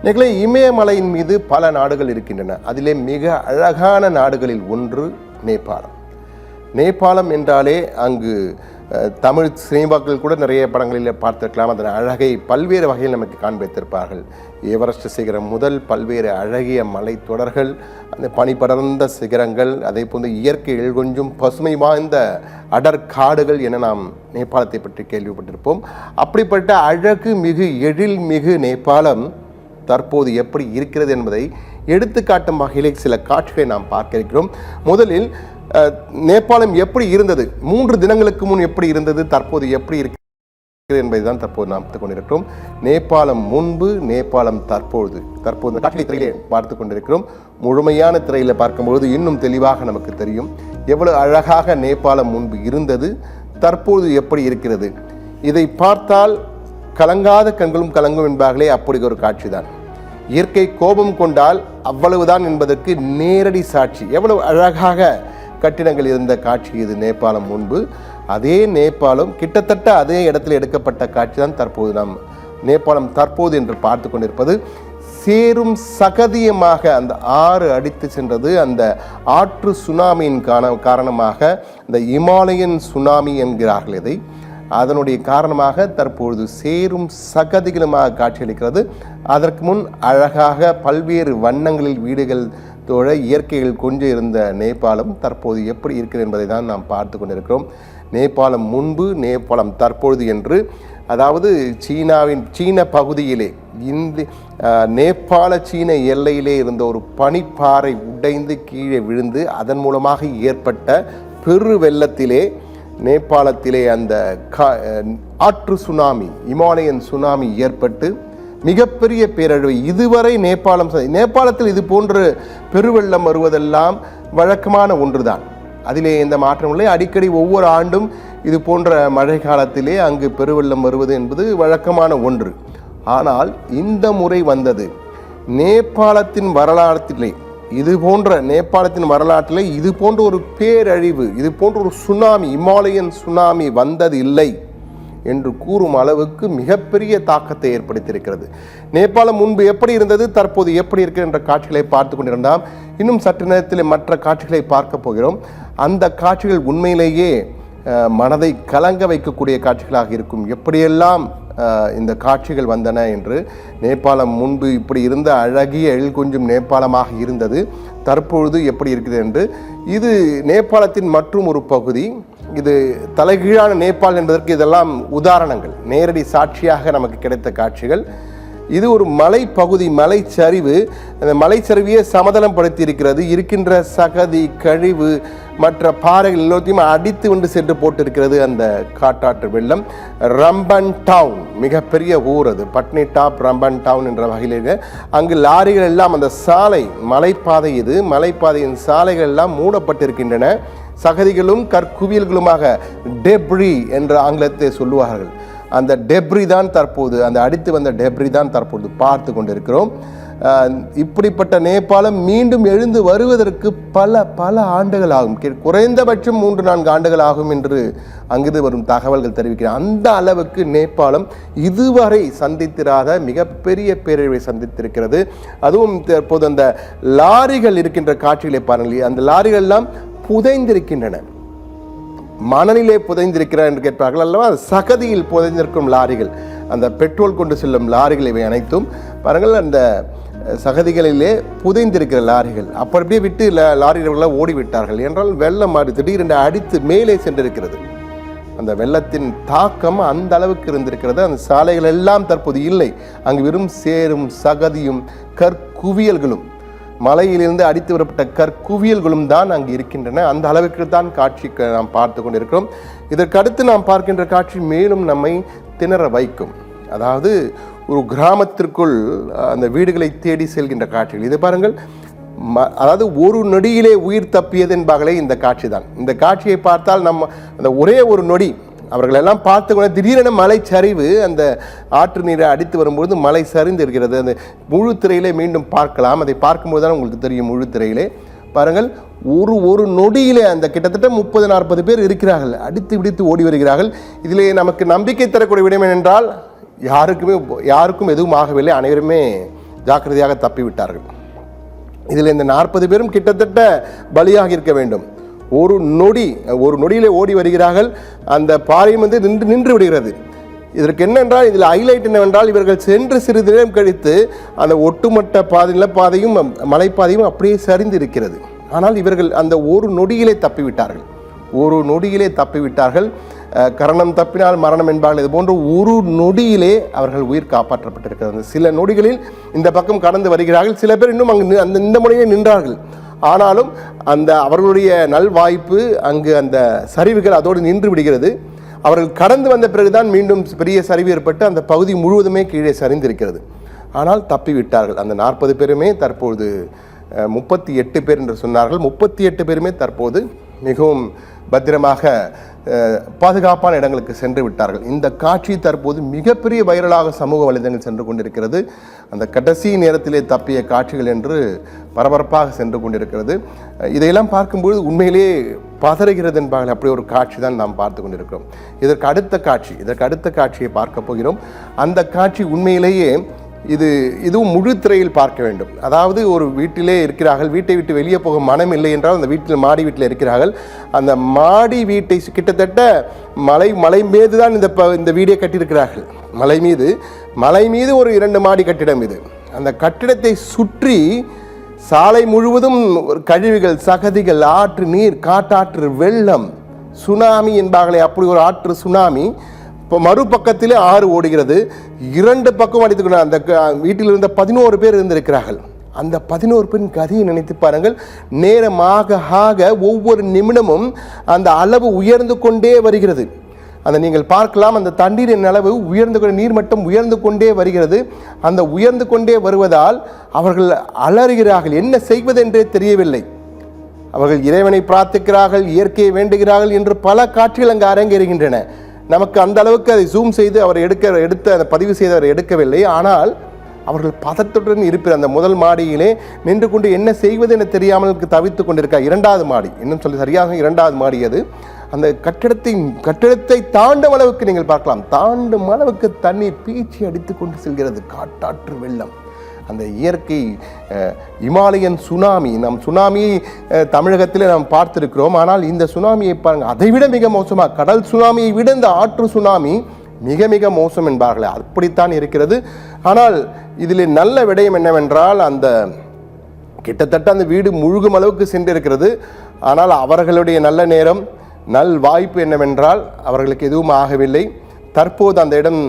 நிகழ இமயமலையின் மீது பல நாடுகள் இருக்கின்றன. அதிலே மிக அழகான நாடுகளில் ஒன்று நேபாளம். நேபாளம் என்றாலே அங்கு தமிழ் சினிமாக்கள் கூட நிறைய படங்களில் பார்த்துருக்கலாம். அதன் அழகை பல்வேறு வகையில் நமக்கு காண்பித்திருப்பார்கள். எவரெஸ்ட் சிகரம் முதல் பல்வேறு அழகிய மலை தொடர்கள், அந்த பனி படர்ந்த சிகரங்கள், அதே போன்று இயற்கை கொஞ்சம் பசுமை வாய்ந்த அடற்காடுகள் என நாம் நேபாளத்தை பற்றி கேள்விப்பட்டிருப்போம். அப்படிப்பட்ட அழகு மிகு எழில் மிகு நேபாளம் தற்போது எப்படி இருக்கிறது என்பதை எடுத்துக்காட்டும் வகையிலே சில காட்சிகளை நாம் பார்க்க இருக்கிறோம். முதலில் நேபாளம் எப்படி இருந்தது, 3 தினங்களுக்கு முன் எப்படி இருந்தது, தற்போது எப்படி இருக்கிறது என்பதை தான் தற்போது நாம் பார்த்து கொண்டிருக்கிறோம். நேபாளம் முன்பு, நேபாளம் தற்போது காட்சி திரையிலே பார்த்து கொண்டிருக்கிறோம். முழுமையான திரையில் பார்க்கும்பொழுது இன்னும் தெளிவாக நமக்கு தெரியும் எவ்வளவு அழகாக நேபாளம் முன்பு இருந்தது, தற்போது எப்படி இருக்கிறது. இதை பார்த்தால் கலங்காத கண்களும் கலங்கும் என்பார்களே, அப்படி ஒரு காட்சி தான். இயற்கை கோபம் கொண்டால் அவ்வளவுதான் என்பதற்கு நேரடி சாட்சி. எவ்வளவு அழகாக கட்டிடங்கள் இருந்த காட்சி இது நேபாளம் முன்பு. அதே நேபாளம் கிட்டத்தட்ட அதே இடத்தில் எடுக்கப்பட்ட காட்சி தான் தற்போது நாம் நேபாளம் தற்போது என்று பார்த்து கொண்டிருப்பது. சேரும் சகதியமாக அந்த ஆறு அடித்து சென்றது. அந்த ஆற்று சுனாமியின் காரணமாக, இந்த இமாலயன் சுனாமி என்கிறார்கள் இதை, அதனுடைய காரணமாக தற்பொழுது சேரும் சகதிகளுமாக காட்சியளிக்கிறது. அதற்கு முன் அழகாக பல்வேறு வண்ணங்களில் வீடுகள் தோழ இயற்கைகள் கொஞ்சம் இருந்த நேபாளம் தற்போது எப்படி இருக்கிறது என்பதை தான் நாம் பார்த்து கொண்டிருக்கிறோம். நேபாளம் முன்பு, நேபாளம் தற்பொழுது என்று, அதாவது சீன பகுதியிலே நேபாள சீன எல்லையிலே இருந்த ஒரு பனிப்பாறை உடைந்து கீழே விழுந்து அதன் மூலமாக ஏற்பட்ட பெரு வெள்ளத்திலே நேபாளத்திலே அந்த ஆற்று சுனாமி, இமாலயன் சுனாமி ஏற்பட்டு மிகப்பெரிய பேரழிவு இதுவரை நேபாளத்தில் இது போன்ற பெருவெள்ளம் வருவதெல்லாம் வழக்கமான ஒன்றுதான். அதிலே எந்த மாற்றம் இல்லை. அடிக்கடி ஒவ்வொரு ஆண்டும் இது போன்ற மழை காலத்திலே அங்கு பெருவெள்ளம் வருவது என்பது வழக்கமான ஒன்று. ஆனால் இந்த முறை வந்தது நேபாளத்தின் வரலாற்றிலே, நேபாளத்தின் வரலாற்றிலே இது போன்ற ஒரு பேரழிவு, இது போன்ற ஒரு சுனாமி, இமாலயன் சுனாமி வந்தது இல்லை என்று கூறும் அளவுக்கு மிகப்பெரிய தாக்கத்தை ஏற்படுத்தியிருக்கிறது. நேபாளம் முன்பு எப்படி இருந்தது, தற்போது எப்படி இருக்கிறது என்ற காட்சிகளை பார்த்து கொண்டிருந்தால் இன்னும் சற்று நேரத்தில் மற்ற காட்சிகளை பார்க்க போகிறோம். அந்த காட்சிகள் உண்மையிலேயே மனதை கலங்க வைக்கக்கூடிய காட்சிகளாக இருக்கும். எப்படியெல்லாம் இந்த காட்சிகள் வந்தன என்று. நேபாளம் முன்பு இப்படி இருந்த அழகிய கொஞ்சம் நேபாளமாக இருந்தது, தற்பொழுது எப்படி இருக்கிறது என்று. இது நேபாளத்தின் மற்றும் ஒரு பகுதி. இது தலைகீழான நேபாள் என்பதற்கு இதெல்லாம் உதாரணங்கள், நேரடி சாட்சியாக நமக்கு கிடைத்த காட்சிகள். இது ஒரு மலைப்பகுதி, மலைச்சரிவு. அந்த மலைச்சரிவையே சமதளம் படுத்தி இருக்கிறது. இருக்கின்ற சகதி, கழிவு, மற்ற பாறைகள் எல்லாத்தையும் அடித்து கொண்டு சென்று போட்டிருக்கிறது அந்த காட்டாற்று வெள்ளம். ரம்பன் டவுன் மிகப்பெரிய ஊர் அது, பட்னி டாப் ரம்பன் டவுன் என்ற வகையில். அங்கு லாரிகள் எல்லாம், அந்த சாலை மலைப்பாதை, இது மலைப்பாதையின் சாலைகள் எல்லாம் மூடப்பட்டிருக்கின்றன. சகதிகளும் கற்குவியல்களுமாக, டெப்ரி என்ற ஆங்கிலத்தை சொல்லுவார்கள். அந்த டெப்ரி தான் தற்போது, அந்த அடித்து வந்த டெப்ரி தான் தற்போது பார்த்து கொண்டிருக்கிறோம். இப்படிப்பட்ட நேபாளம் மீண்டும் எழுந்து வருவதற்கு பல ஆண்டுகள் ஆகும். குறைந்தபட்சம் 3-4 ஆண்டுகள் ஆகும் என்று அங்கிருந்து வரும் தகவல்கள் தெரிவிக்கிறார். அந்த அளவுக்கு நேபாளம் இதுவரை சந்தித்திராத மிகப்பெரிய பேரழிவை சந்தித்திருக்கிறது. அதுவும் தற்போது அந்த லாரிகள் இருக்கின்ற காட்சிகளை பாருங்கள். அந்த லாரிகள் எல்லாம் புதைந்திருக்கின்றன. மணலிலே புதைந்திருக்கிறார் என்று கேட்பார்கள் அல்லவா, சகதியில் புதைந்திருக்கும் லாரிகள், அந்த பெட்ரோல் கொண்டு செல்லும் லாரிகள், இவை அனைத்தும் பாருங்கள் அந்த சகதிகளிலே புதைந்திருக்கிற லாரிகள். அப்படியே விட்டு லாரிகளெல்லாம் ஓடிவிட்டார்கள் என்றால் வெள்ளம் மாறி திடீரென்று அடித்து மேலே சென்றிருக்கிறது. அந்த வெள்ளத்தின் தாக்கம் அந்த அளவுக்கு இருந்திருக்கிறது. அந்த சாலைகள் எல்லாம் தற்போது இல்லை. அங்கு வெறும் சேரும் சகதியும் கற்குவியல்களும், மலையிலிருந்து அடித்து வரப்பட்ட கற்குவியல்களும் தான் அங்கு இருக்கின்றன. அந்த அளவுக்கு தான் காட்சி நாம் பார்த்து கொண்டிருக்கிறோம். இதற்கு அடுத்து நாம் பார்க்கின்ற காட்சி மேலும் நம்மை திணற வைக்கும். அதாவது ஒரு கிராமத்திற்குள் அந்த வீடுகளை தேடி செல்கின்ற காட்சிகள். இது பாருங்கள், அதாவது ஒரு நொடியிலே உயிர் தப்பியது என்பார்களே, இந்த காட்சி தான். இந்த காட்சியை பார்த்தால் நம்ம அந்த ஒரே ஒரு நொடி அவர்களெல்லாம் பார்த்து திடீரென மலை சரிவு, அந்த ஆற்று நீரை அடித்து வரும்போது மலை சரிந்து இருக்கிறது. அந்த முழு திரையிலே மீண்டும் பார்க்கலாம். அதை பார்க்கும்போது தான் உங்களுக்கு தெரியும். முழு திரையிலே பாருங்கள், ஒரு நொடியிலே அந்த கிட்டத்தட்ட 30-40 பேர் இருக்கிறார்கள், அடித்து பிடித்து ஓடி வருகிறார்கள். இதிலே நமக்கு நம்பிக்கை தரக்கூடிய விடயம் என்னென்றால், யாருக்கும் எதுவும் ஆகவில்லை, அனைவருமே ஜாக்கிரதையாக தப்பிவிட்டார்கள். இதில் இந்த 40 பேரும் கிட்டத்தட்ட பலியாக இருக்க வேண்டும். ஒரு நொடியிலே ஓடி வருகிறார்கள். அந்த பாறையும் நின்று விடுகிறது. இதற்கு என்னென்றால், இதில் ஹைலைட் என்னவென்றால், இவர்கள் சென்று சிறிது நேரம் கழித்து அந்த ஒட்டுமொத்த நிலப்பாதையும் மலைப்பாதையும் அப்படியே சரிந்து இருக்கிறது. ஆனால் இவர்கள் அந்த ஒரு நொடியிலே தப்பிவிட்டார்கள். கரணம் தப்பினால் மரணம் என்பார்கள். இது போன்ற ஒரு நொடியிலே அவர்கள் உயிர் காப்பாற்றப்பட்டிருக்கிறது. சில நொடிகளில் இந்த பக்கம் கடந்து வருகிறார்கள். சில பேர் இன்னும் அங்கு இந்த முறையே நின்றார்கள். ஆனாலும் அந்த அவர்களுடைய நல்வாய்ப்பு, அங்கு அந்த சரிவுகள் அதோடு நின்று விடுகிறது. அவர்கள் கடந்து வந்த பிறகுதான் மீண்டும் பெரிய சரிவு ஏற்பட்டு அந்த பகுதி முழுவதுமே கீழே சரிந்திருக்கிறது. ஆனால் தப்பிவிட்டார்கள். அந்த 40 பேருமே தற்போது 38 பேர் என்று சொன்னார்கள். 38 பேருமே தற்போது மிகவும் பத்திரமாக பாதுகாப்பான இடங்களுக்கு சென்று விட்டார்கள். இந்த காட்சி தற்போது மிகப்பெரிய வைரலாக சமூக வலைதளங்கள் சென்று கொண்டிருக்கிறது. அந்த கடைசி நேரத்திலே தப்பிய காட்சிகள் என்று பரபரப்பாக சென்று கொண்டிருக்கிறது. இதையெல்லாம் பார்க்கும்போது உண்மையிலேயே பதறுகிறது என்பார்கள். அப்படி ஒரு காட்சி தான் நாம் பார்த்து கொண்டிருக்கிறோம். இதற்கு அடுத்த காட்சியை பார்க்க போகிறோம். அந்த காட்சி உண்மையிலேயே இதுவும் முழு திரையில் பார்க்க வேண்டும். அதாவது ஒரு வீட்டிலே இருக்கிறார்கள். வீட்டை விட்டு வெளியே போக மனம் இல்லை என்றால் அந்த மாடி வீட்டில் இருக்கிறார்கள். அந்த மாடி வீட்டை கிட்டத்தட்ட மலை மீது தான் இந்த வீடை கட்டியிருக்கிறார்கள். மலை மீது ஒரு 2 மாடி கட்டிடம் இது. அந்த கட்டிடத்தை சுற்றி சாலை முழுவதும் கழிவுகள், சகதிகள், ஆற்று நீர், காட்டாற்று வெள்ளம், சுனாமி என்பார்களே, அப்படி ஒரு ஆற்று சுனாமி. இப்போ மறுபக்கத்திலே ஆறு ஓடுகிறது. 2 பக்கம் அடித்துக்கொண்டு அந்த வீட்டில் இருந்த 11 பேர் இருந்திருக்கிறார்கள். அந்த 11 பேரின் கதையை நினைத்து பாருங்கள். நேரமாக ஒவ்வொரு நிமிடமும் அந்த அளவு உயர்ந்து கொண்டே வருகிறது. அந்த நீங்கள் பார்க்கலாம், அந்த தண்ணீரின் அளவு நீர்மட்டம் உயர்ந்து கொண்டே வருகிறது. அந்த உயர்ந்து கொண்டே வருவதால் அவர்கள் அலறுகிறார்கள். என்ன செய்வதென்றே தெரியவில்லை. அவர்கள் இறைவனை பிரார்த்திக்கிறார்கள், இயற்கையை வேண்டுகிறார்கள் என்று பல காட்சிகள் அங்கு அரங்கேறுகின்றன. நமக்கு அந்த அளவுக்கு அதை ஜூம் செய்து அவர் அந்த பதிவு செய்து அவர் எடுக்கவில்லை. ஆனால் அவர்கள் பதத்துடன் இருப்பார். அந்த முதல் மாடியிலே நின்று கொண்டு என்ன செய்வது என தெரியாமல் தவித்து கொண்டிருக்கார். 2வது மாடி, இன்னும் சரியாக 2வது மாடி அது. அந்த கட்டிடத்தை தாண்டும் அளவுக்கு நீங்கள் பார்க்கலாம். தாண்டும் அளவுக்கு தண்ணீர் பீச்சி அடித்து கொண்டு செல்கிறது. காட்டாற்று வெள்ளம், அந்த இயற்கை இமாலயன் சுனாமி. நம் சுனாமியை தமிழகத்தில் நாம் பார்த்திருக்கிறோம். ஆனால் இந்த சுனாமியை பாருங்கள், அதைவிட மிக மோசமாக, கடல் சுனாமியை விட இந்த ஆற்று சுனாமி மிக மிக மோசம் என்பார்களே, அப்படித்தான் இருக்கிறது. ஆனால் இதில் நல்ல விடயம் என்னவென்றால், அந்த கிட்டத்தட்ட அந்த வீடு முழுகும் அளவுக்கு சென்றிருக்கிறது. ஆனால் அவர்களுடைய நல்ல நேரம், வாய்ப்பு என்னவென்றால் அவர்களுக்கு எதுவும் ஆகவில்லை. தற்போது அந்த இடம்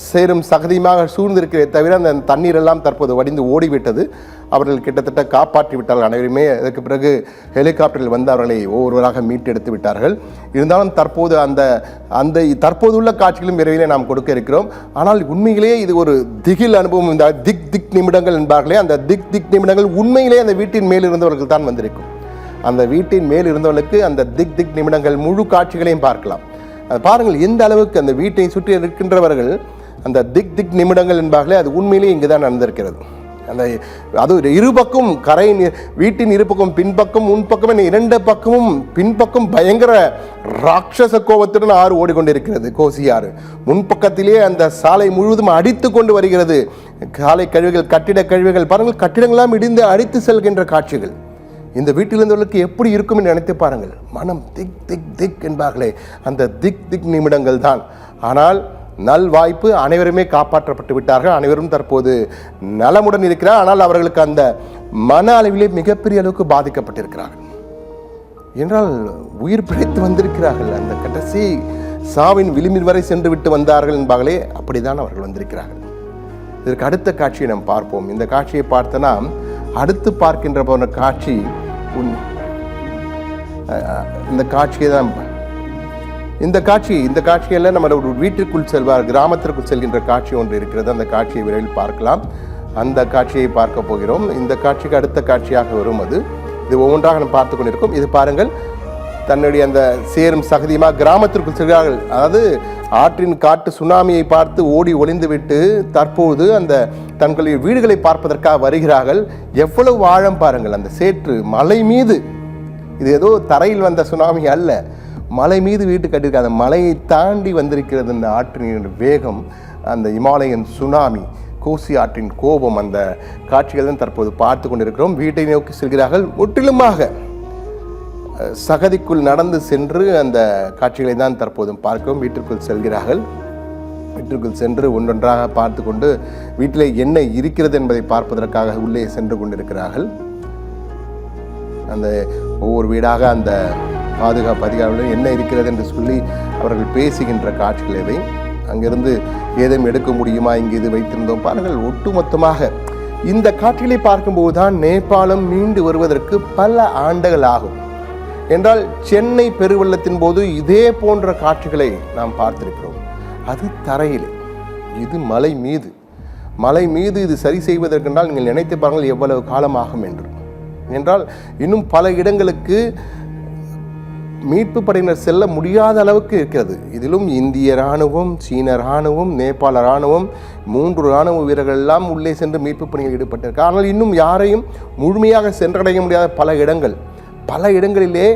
சேரும் சகதியுமாக சூழ்ந்திருக்கிறதே தவிர அந்த தண்ணீர் எல்லாம் தற்போது வடிந்து ஓடிவிட்டது. அவர்கள் கிட்டத்தட்ட காப்பாற்றி விட்டார்கள் அனைவருமே. அதற்கு பிறகு ஹெலிகாப்டரில் வந்து அவர்களை ஒவ்வொருவராக மீட்டெடுத்து விட்டார்கள். இருந்தாலும் தற்போது அந்த தற்போதுள்ள காட்சிகளும் விரைவிலே நாம் கொடுக்க இருக்கிறோம். ஆனால் உண்மையிலேயே இது ஒரு திகில் அனுபவம். இந்த திக் நிமிடங்கள் என்பார்களே, அந்த திக் நிமிடங்கள் உண்மையிலேயே அந்த வீட்டின் மேல் இருந்தவர்கள் தான் வந்திருக்கும். அந்த வீட்டின் மேல் இருந்தவர்களுக்கு அந்த திக் நிமிடங்கள் முழு காட்சிகளையும் பார்க்கலாம். பாருங்கள் எந்த அளவுக்கு அந்த வீட்டை சுற்றி இருக்கின்றவர்கள் அந்த திக் நிமிடங்கள் என்பார்களே, அது உண்மையிலேயே இங்கு தான் நடந்திருக்கிறது. அது இருபக்கம் வீட்டின் இருபக்கம், பின்பக்கம், முன்பக்கம், 2 பக்கமும் பின்பக்கம் பயங்கர ராட்சச கோபத்துடன் ஆறு ஓடிக்கொண்டிருக்கிறது. கோசி ஆறு முன்பக்கத்திலே அந்த சாலை முழுவதும் அடித்து கொண்டு வருகிறது. சாலை கழிவுகள், கட்டிட கழிவுகள் பாருங்கள், கட்டிடங்களாம் இடிந்து அடித்து செல்கின்ற காட்சிகள் இந்த வீட்டிலிருந்தவர்களுக்கு எப்படி இருக்கும் என்று நினைத்து பாருங்கள். மனம் திக் என்பார்களே, அந்த திக் நிமிடங்கள் தான். ஆனால் வாய்ப்பு, அனைவருமே காப்பாற்றப்பட்டு விட்டார்கள். அனைவரும் தற்போது நலமுடன் இருக்கிறார். ஆனால் அவர்களுக்கு அந்த மன அளவிலே மிகப்பெரிய அளவுக்கு பாதிக்கப்பட்டிருக்கிறார்கள் என்றால் உயிர் பிழைத்து வந்திருக்கிறார்கள். அந்த கடைசி சாவின் விளிம்பில் வரை சென்று விட்டு வந்தார்கள் என்பார்களே, அப்படிதான் அவர்கள் வந்திருக்கிறார்கள். இதற்கு அடுத்த காட்சியை நாம் பார்ப்போம். இந்த காட்சியை பார்த்தனா அடுத்து பார்க்கின்ற போன காட்சி இந்த காட்சியை தான். இந்த காட்சியெல்லாம் நம்ம ஒரு வீட்டிற்குள் செல்வார், கிராமத்திற்குள் செல்கின்ற காட்சி ஒன்று இருக்கிறது. அந்த காட்சியை விரைவில் பார்க்கலாம். அந்த காட்சியை பார்க்க போகிறோம். இந்த காட்சிக்கு அடுத்த காட்சியாக வரும். இது ஒவ்வொன்றாக நம்ம பார்த்து கொண்டிருக்கோம். இது பாருங்கள், தன்னுடைய அந்த சேரும் சகதியமாக கிராமத்திற்குள் செல்கிறார்கள். அதாவது ஆற்றின் காட்டு சுனாமியை பார்த்து ஓடி ஒளிந்து விட்டு தற்போது அந்த தங்களுடைய வீடுகளை பார்ப்பதற்காக வருகிறார்கள். எவ்வளவு ஆழம் பாருங்கள். அந்த சேற்று மலை மீது, இது ஏதோ தரையில் வந்த சுனாமி அல்ல, மலை மீது வீட்டு கட்டியிருக்க அந்த மலையை தாண்டி வந்திருக்கிறது. இந்த ஆற்றின் வேகம், அந்த இமாலயன் சுனாமி கோசி ஆற்றின் கோபம், அந்த காட்சிகள் தான் தற்போது பார்த்து கொண்டிருக்கிறோம். வீட்டை நோக்கி செல்கிறார்கள். முற்றிலுமாக சகதிக்குள் நடந்து சென்று அந்த காட்சிகளை தான் தற்போதும் பார்க்கிறோம். வீட்டிற்குள் செல்கிறார்கள். வீட்டிற்குள் சென்று ஒன்றொன்றாக பார்த்து கொண்டு வீட்டிலே என்ன இருக்கிறது என்பதை பார்ப்பதற்காக உள்ளே சென்று கொண்டிருக்கிறார்கள். அந்த ஒவ்வொரு வீடாக அந்த பாதுகாப்பு அதிகாரிகள் என்ன இருக்கிறது என்று சொல்லி அவர்கள் பேசுகின்ற காட்சிகள் இவை. அங்கிருந்து ஏதும் எடுக்க முடியுமா, இங்கு இது வைத்திருந்தோம் பாருங்கள். ஒட்டுமொத்தமாக இந்த காட்சிகளை பார்க்கும்போது தான் நேபாளம் மீண்டு வருவதற்கு பல ஆண்டுகள் ஆகும். என்றால் சென்னை பெருவெள்ளத்தின் போது இதே போன்ற காட்சிகளை நாம் பார்த்திருக்கிறோம். அது தரையில், இது மலை மீது. மலை மீது இது சரி செய்வதற்கென்றால் நீங்கள் நினைத்து பாருங்கள் எவ்வளவு காலமாகும் என்று. என்றால் இன்னும் பல இடங்களுக்கு மீட்பு படையினர் செல்ல முடியாத அளவுக்கு இருக்கிறது. இதிலும் இந்திய இராணுவம், சீன இராணுவம், நேபாள இராணுவம், 3 இராணுவ வீரர்கள் எல்லாம் உள்ளே சென்று மீட்பு பணியில் ஈடுபட்டிருக்கிறார். ஆனால் இன்னும் யாரையும் முழுமையாக சென்றடைய முடியாத பல இடங்களிலே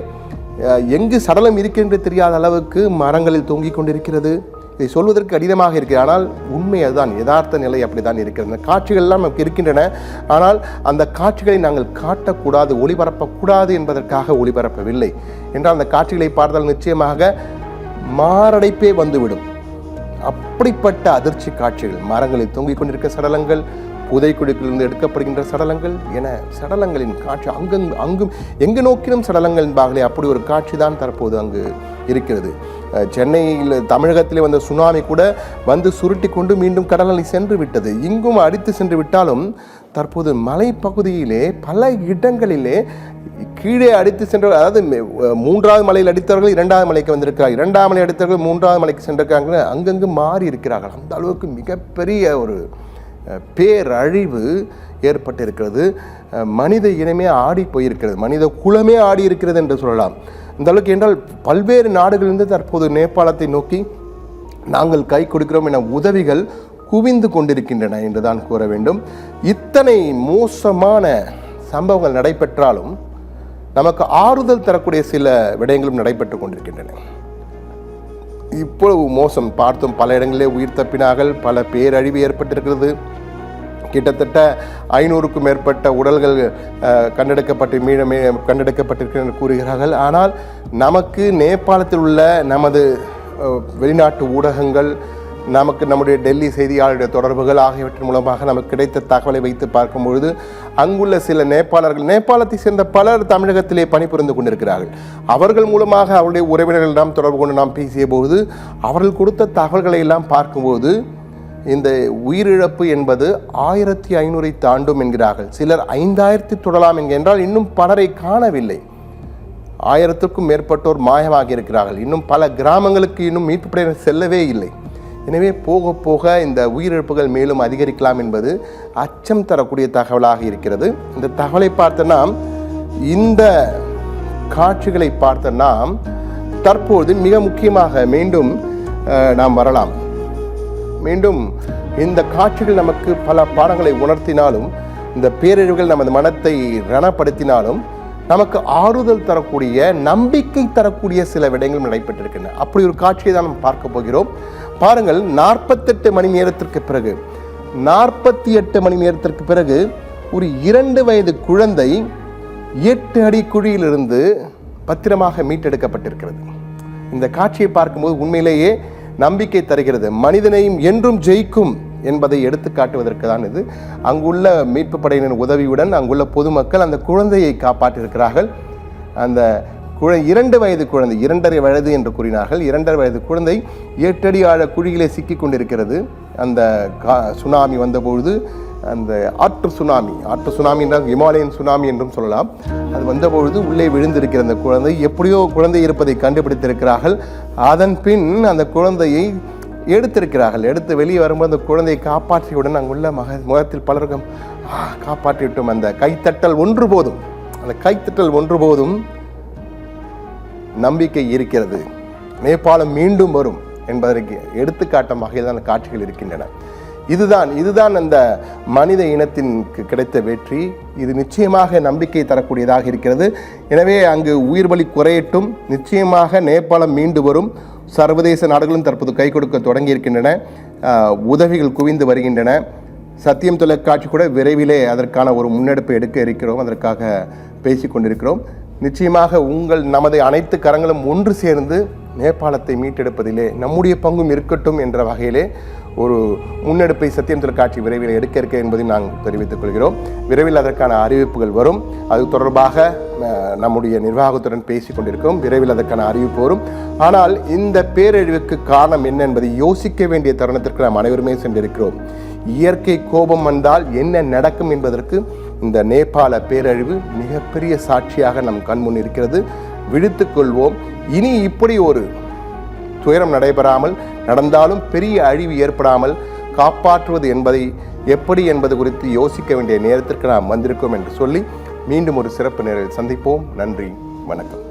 எங்கு சடலம் இருக்கின்ற தெரியாத அளவுக்கு மரங்களில் தொங்கிக் கொண்டிருக்கிறது. இதை சொல்வதற்கு கடினமாக இருக்கிறது. ஆனால் உண்மை அதுதான், யதார்த்த நிலை அப்படித்தான் இருக்கிறது. அந்த காட்சிகள் எல்லாம் நமக்கு இருக்கின்றன. ஆனால் அந்த காட்சிகளை நாங்கள் காட்டக்கூடாது, ஒளிபரப்பக்கூடாது என்பதற்காக ஒளிபரப்பவில்லை. என்றால் அந்த காட்சிகளை பார்த்தால் நிச்சயமாக மாரடைப்பே வந்துவிடும். அப்படிப்பட்ட அதிர்ச்சி காட்சிகள், மரங்களில் தொங்கிக் கொண்டிருக்க சடலங்கள், புதைக்குழிப்பிலிருந்து எடுக்கப்படுகின்ற சடலங்கள் என சடலங்களின் காட்சி அங்கும் எங்கு நோக்கிலும் சடலங்கள் என்பார்களே, அப்படி ஒரு காட்சி தான் தற்போது அங்கு இருக்கிறது. சென்னையில், தமிழகத்திலே வந்த சுனாமி கூட வந்து சுருட்டி கொண்டு மீண்டும் கடலில் சென்று விட்டது. இங்கும் அடித்து சென்று விட்டாலும் தற்போது மலைப்பகுதியிலே பல இடங்களிலே கீழே அடித்து சென்ற, அதாவது 3வது மலையில் அடித்தவர்கள் 2வது மலைக்கு வந்திருக்கிறார்கள், 2ஆம் மலை அடித்தவர்கள் 3வது மலைக்கு சென்றிருக்காங்க. அங்கங்கு மாறி இருக்கிறார்கள். அந்த அளவுக்கு மிகப்பெரிய ஒரு பேரழிவு ஏற்பட்டிருக்கிறது. மனித இனமே ஆடி போயிருக்கிறது, மனித குலமே ஆடி இருக்கிறது என்று சொல்லலாம். இந்த அளவுக்கு என்றால் பல்வேறு நாடுகளிலிருந்து தற்போது நேபாளத்தை நோக்கி நாங்கள் கை கொடுக்கிறோம் என உதவிகள் குவிந்து கொண்டிருக்கின்றன என்றுதான் கூற வேண்டும். இத்தனை மோசமான சம்பவங்கள் நடைபெற்றாலும் நமக்கு ஆறுதல் தரக்கூடிய சில விடயங்களும் நடைபெற்று கொண்டிருக்கின்றன. இவ்வளவு மோசம் பார்த்தோம், பல இடங்களிலே உயிர் தப்பினார்கள், பல பேரழிவு ஏற்பட்டிருக்கிறது. கிட்டத்தட்ட 500க்கும் மேற்பட்ட உடல்கள் கண்டெடுக்கப்பட்டிருக்கிறது கூறுகிறார்கள். ஆனால் நமக்கு நேபாளத்தில் உள்ள நமது வெளிநாட்டு ஊடகங்கள், நம்முடைய டெல்லி செய்தியாளருடைய தொடர்புகள் ஆகியவற்றின் மூலமாக நமக்கு கிடைத்த தகவலை வைத்து பார்க்கும்பொழுது அங்குள்ள சில நேபாளத்தை சேர்ந்த பலர் தமிழகத்திலே பணிபுரிந்து கொண்டிருக்கிறார்கள். அவர்கள் மூலமாக அவருடைய உறவினர்கள் நாம் தொடர்பு கொண்டு நாம் பேசிய போது அவர்கள் கொடுத்த தகவல்களை எல்லாம் பார்க்கும்போது இந்த உயிரிழப்பு என்பது 1500 தாண்டும் என்கிறார்கள். சிலர் 5000 தொடலாம் என்கின்றால் இன்னும் பலரை காணவில்லை. 1000க்கும் மேற்பட்டோர் மாயமாகி இருக்கிறார்கள். இன்னும் பல கிராமங்களுக்கு இன்னும் மீட்பு படையினர் செல்லவே இல்லை. எனவே போக போக இந்த உயிரிழப்புகள் மேலும் அதிகரிக்கலாம் என்பது அச்சம் தரக்கூடிய தகவலாக இருக்கிறது. இந்த தகவலை பார்த்த நாம், இந்த காட்சிகளை பார்த்த நாம் தற்போது மிக முக்கியமாக மீண்டும் நாம் வரலாம். மீண்டும் இந்த காட்சிகள் நமக்கு பல பாடங்களை உணர்த்தினாலும், இந்த பேரழிவுகள் நமது மனத்தை ரணப்படுத்தினாலும் நமக்கு ஆறுதல் தரக்கூடிய, நம்பிக்கை தரக்கூடிய சில விடயங்கள் நடைபெற்றிருக்கின்றன. அப்படி ஒரு காட்சியை தான் நாம் பார்க்க போகிறோம். பாருங்கள், 48 மணி நேரத்திற்கு பிறகு 48 மணி நேரத்திற்கு பிறகு ஒரு 2 வயது குழந்தை 8 அடி குழியிலிருந்து பத்திரமாக மீட்டெடுக்கப்பட்டிருக்கிறது. இந்த காட்சியை பார்க்கும்போது உண்மையிலேயே நம்பிக்கை தருகிறது. மனிதனையும் என்றும் ஜெயிக்கும் என்பதை எடுத்து காட்டுவதற்கு தான் இது. அங்குள்ள மீட்பு படையினர் உதவியுடன் அங்குள்ள பொதுமக்கள் அந்த குழந்தையை காப்பாற்றியிருக்கிறார்கள். அந்த 2 வயது குழந்தை, 2.5 வயது என்று கூறினார்கள். 2.5 வயது குழந்தை 8 அடி ஆழ குழியிலே சிக்கி கொண்டிருக்கிறது. அந்த சுனாமி வந்தபொழுது, அந்த ஆற்று சுனாமி என்றால் இமாலயன் சுனாமி என்றும் சொல்லலாம், அது வந்தபொழுது உள்ளே விழுந்திருக்கிற அந்த குழந்தை, எப்படியோ குழந்தை இருப்பதை கண்டுபிடித்திருக்கிறார்கள். அதன் பின் அந்த குழந்தையை எடுத்திருக்கிறார்கள். எடுத்து வெளியே வரும்போது அந்த குழந்தையை காப்பாற்றியவுடன் அங்குள்ள முகத்தில் பலருக்கும் காப்பாற்றிவிட்டோம். அந்த கைத்தட்டல் ஒன்று போதும், அந்த கைத்தட்டல் ஒன்று போதும் நம்பிக்கை இருக்கிறது. நேபாளம் மீண்டும் வரும் என்பதற்கு எடுத்துக்காட்டும் வகையில் தான் காட்சிகள் இருக்கின்றன. இதுதான் அந்த மனித இனத்திற்கு கிடைத்த வெற்றி. இது நிச்சயமாக நம்பிக்கை தரக்கூடியதாக இருக்கிறது. எனவே அங்கு உயிர் பலி குறையட்டும். நிச்சயமாக நேபாளம் மீண்டு வரும். சர்வதேச நாடுகளும் தற்போது கை கொடுக்க தொடங்கி இருக்கின்றன. உதவிகள் குவிந்து வருகின்றன. சத்தியம் தொலைக்காட்சி கூட விரைவிலே அதற்கான ஒரு முன்னெடுப்பை எடுக்க இருக்கிறோம். அதற்காக பேசி கொண்டிருக்கிறோம். நிச்சயமாக நமது அனைத்து கரங்களும் ஒன்று சேர்ந்து நேபாளத்தை மீட்டெடுப்பதிலே நம்முடைய பங்கும் இருக்கட்டும் என்ற வகையிலே ஒரு முன்னெடுப்பை சத்தியம் தொலைக்காட்சி விரைவில் எடுக்க இருக்க என்பதை நாங்கள் தெரிவித்துக் கொள்கிறோம். விரைவில் அதற்கான அறிவிப்புகள் வரும். அது தொடர்பாக நம்முடைய நிர்வாகத்துடன் பேசி கொண்டிருக்கிறோம். விரைவில் அதற்கான அறிவிப்பு வரும். ஆனால் இந்த பேரழிவுக்கு காரணம் என்ன என்பதை யோசிக்க வேண்டிய தருணத்திற்கு நாம் அனைவருமே சென்றிருக்கிறோம். இயற்கை கோபம் வந்தால் என்ன நடக்கும் என்பதற்கு இந்த நேபாள பேரழிவு மிகப்பெரிய சாட்சியாக நம் கண்முன் இருக்கிறது. விழித்துக் கொள்வோம். இனி இப்படி ஒரு துயரம் நடந்தாலும் பெரிய அழிவு ஏற்படாமல் காப்பாற்றுவது எப்படி என்பது குறித்து யோசிக்க வேண்டிய நேரத்திற்கு நாம் வந்திருக்கோம் என்று சொல்லி மீண்டும் ஒரு சிறப்பு நேரில் சந்திப்போம். நன்றி, வணக்கம்.